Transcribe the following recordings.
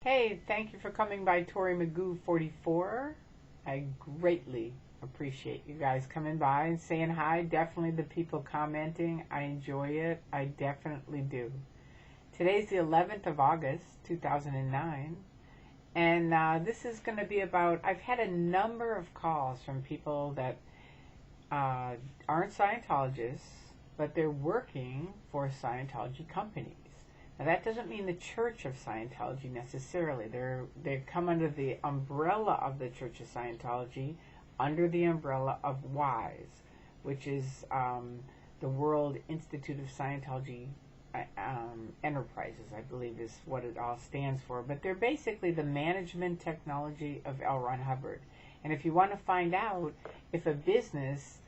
Hey, thank you for coming by Tori Magoo 44. I greatly appreciate you guys coming by and saying hi. Definitely the people commenting. I enjoy it. I definitely do. Today's the 11th of August, 2009. And this is going to be about, I've had a number of calls from people that aren't Scientologists, but they're working for Scientology companies. Now that doesn't mean the Church of Scientology necessarily. They come under the umbrella of the Church of Scientology, under the umbrella of WISE, which is the World Institute of Scientology Enterprises, I believe is what it all stands for. But they're basically the management technology of L. Ron Hubbard. And if you want to find out if a business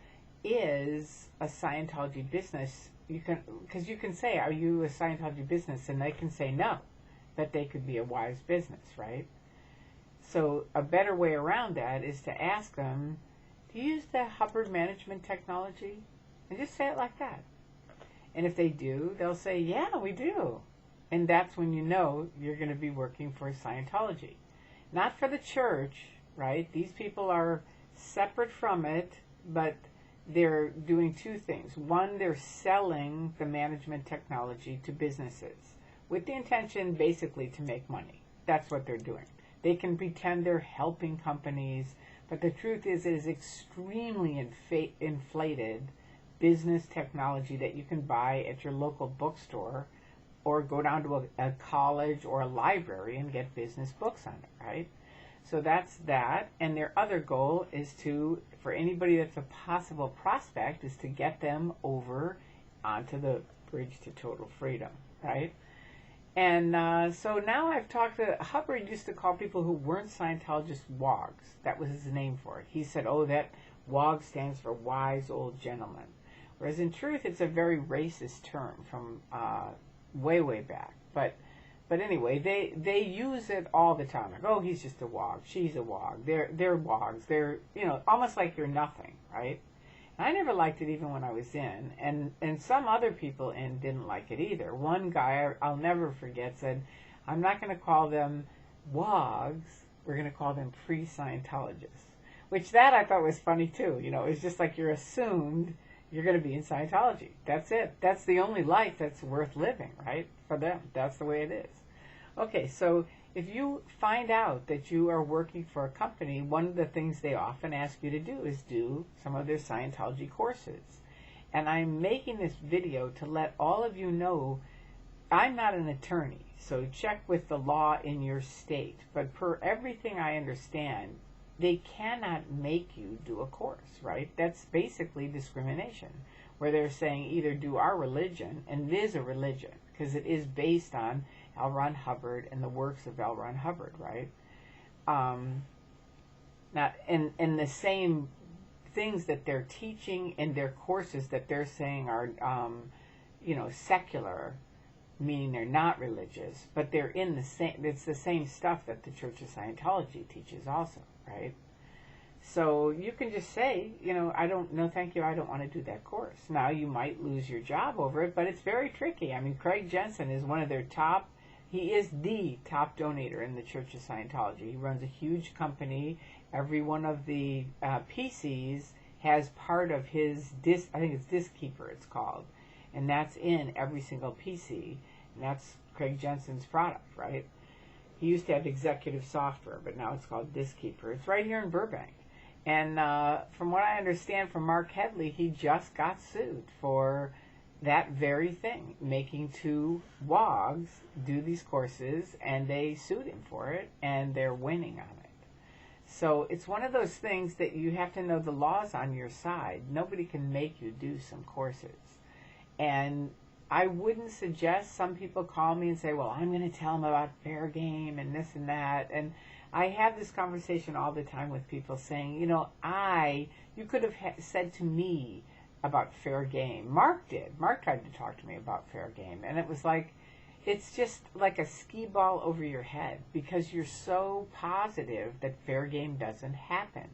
is a Scientology business, because you can say, are you a Scientology business? And they can say no, that they could be a WISE business, right? So a better way around that is to ask them, do you use the Hubbard management technology? And just say it like that. And if they do, they'll say, yeah, we do. And that's when you know you're going to be working for Scientology. Not for the church, right? These people are separate from it, but they're doing two things. One, they're selling the management technology to businesses with the intention basically to make money. That's what they're doing. They can pretend they're helping companies, but the truth is it is extremely inflated business technology that you can buy at your local bookstore or go down to a college or a library and get business books on it, right? So that's that. And their other goal is to, for anybody that's a possible prospect, is to get them over onto the bridge to total freedom, right? And so now I've talked to, Hubbard used to call people who weren't Scientologists Wogs. That was his name for it. He said, oh, that Wog stands for wise old gentleman. Whereas in truth, it's a very racist term from way, way back. But anyway, they use it all the time. Like, oh, he's just a Wog. She's a Wog. They're Wogs. They're, almost like you're nothing, right? And I never liked it even when I was in. And some other people in didn't like it either. One guy, I'll never forget, said, I'm not going to call them Wogs. We're going to call them pre-Scientologists. Which that I thought was funny too. It's just like you're assumed you're going to be in Scientology. That's it. That's the only life that's worth living, right? For them. That's the way it is. Okay, so if you find out that you are working for a company, one of the things they often ask you to do is do some of their Scientology courses. And I'm making this video to let all of you know I'm not an attorney, so check with the law in your state. But per everything I understand, they cannot make you do a course, right? That's basically discrimination, where they're saying either do our religion, and it is a religion, because it is based on L. Ron Hubbard and the works of L. Ron Hubbard, right? Not and the same things that they're teaching in their courses that they're saying are, secular, meaning they're not religious, but they're in the same. It's the same stuff that the Church of Scientology teaches, also, right? So you can just say, I don't know, thank you, I don't want to do that course. Now you might lose your job over it, but it's very tricky. I mean, Craig Jensen is one of their top. He is the top donator in the Church of Scientology. He runs a huge company. Every one of the PCs has part of his I think it's Diskeeper, it's called, and that's in every single PC, and that's Craig Jensen's product, right? He used to have executive software, but now it's called Diskeeper. It's right here in Burbank. And from what I understand from Mark Headley, he just got sued for that very thing, making two Wogs do these courses, and they sued him for it, and they're winning on it. So it's one of those things that you have to know the law's on your side. Nobody can make you do some courses. And I wouldn't suggest, some people call me and say, well, I'm going to tell them about fair game and this and that. And I have this conversation all the time with people saying, you could have said to me about fair game. Mark did. Mark tried to talk to me about fair game. And it was like, it's just like a skee ball over your head because you're so positive that fair game doesn't happen.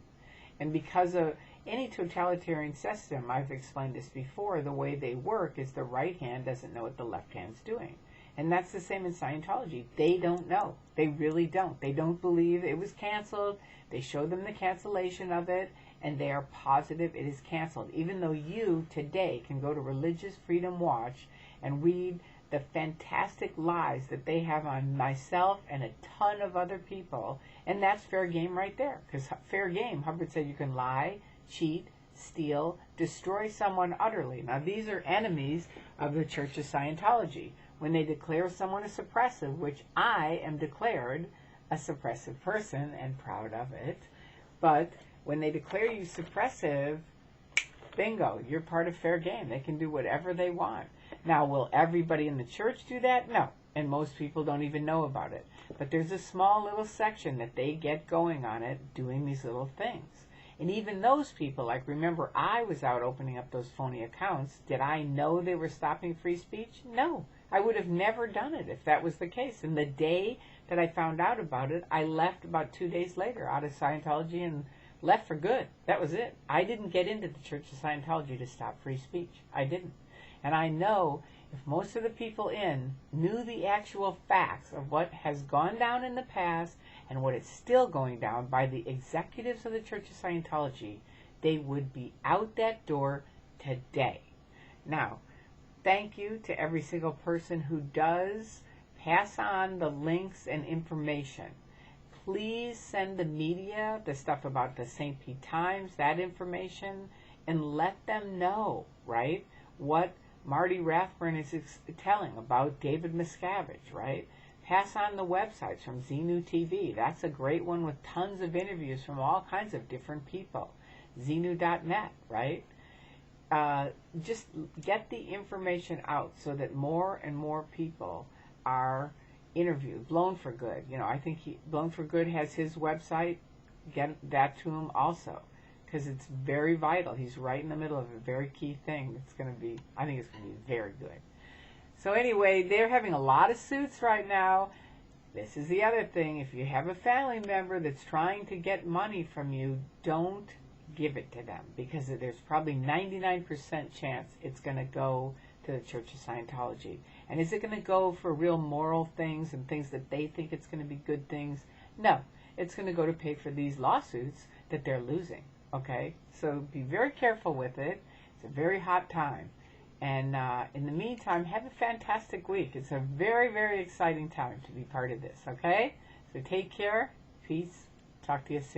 And because of any totalitarian system, I've explained this before, the way they work is the right hand doesn't know what the left hand's doing. And that's the same in Scientology. They don't know. They really don't. They don't believe it was canceled. They show them the cancellation of it, and they are positive it is canceled. Even though you today can go to Religious Freedom Watch and read the fantastic lies that they have on myself and a ton of other people, and that's fair game right there. Because fair game, Hubbard said you can lie, cheat, steal, destroy someone utterly. Now these are enemies of the Church of Scientology. When they declare someone a suppressive, which I am declared a suppressive person and proud of it, but when they declare you suppressive, bingo, you're part of fair game. They can do whatever they want. Now, will everybody in the church do that? No. And most people don't even know about it. But there's a small little section that they get going on it, doing these little things. And even those people, like remember, I was out opening up those phony accounts. Did I know they were stopping free speech? No. I would have never done it if that was the case. And the day that I found out about it, I left about 2 days later out of Scientology and left for good. That was it. I didn't get into the Church of Scientology to stop free speech. I didn't. And I know if most of the people in knew the actual facts of what has gone down in the past and what is still going down by the executives of the Church of Scientology, they would be out that door today. Now, thank you to every single person who does pass on the links and information. Please send the media the stuff about the St. Pete Times, that information, and let them know, right, what Marty Rathburn is telling about David Miscavige, right? Pass on the websites from Xenu TV. That's a great one with tons of interviews from all kinds of different people. Xenu.net, right? Just get the information out so that more and more people are interviewed. Blown for Good. You know, I think Blown for Good has his website. Get that to him also, because it's very vital. He's right in the middle of a very key thing. It's going to be, I think it's going to be very good. So anyway, they're having a lot of suits right now. This is the other thing. If you have a family member that's trying to get money from you, don't give it to them, because there's probably 99% chance it's going to go to the Church of Scientology. And is it going to go for real moral things and things that they think it's going to be good things? No. It's going to go to pay for these lawsuits that they're losing. Okay? So be very careful with it. It's a very hot time. And in the meantime, have a fantastic week. It's a very, very exciting time to be part of this. Okay? So take care. Peace. Talk to you soon.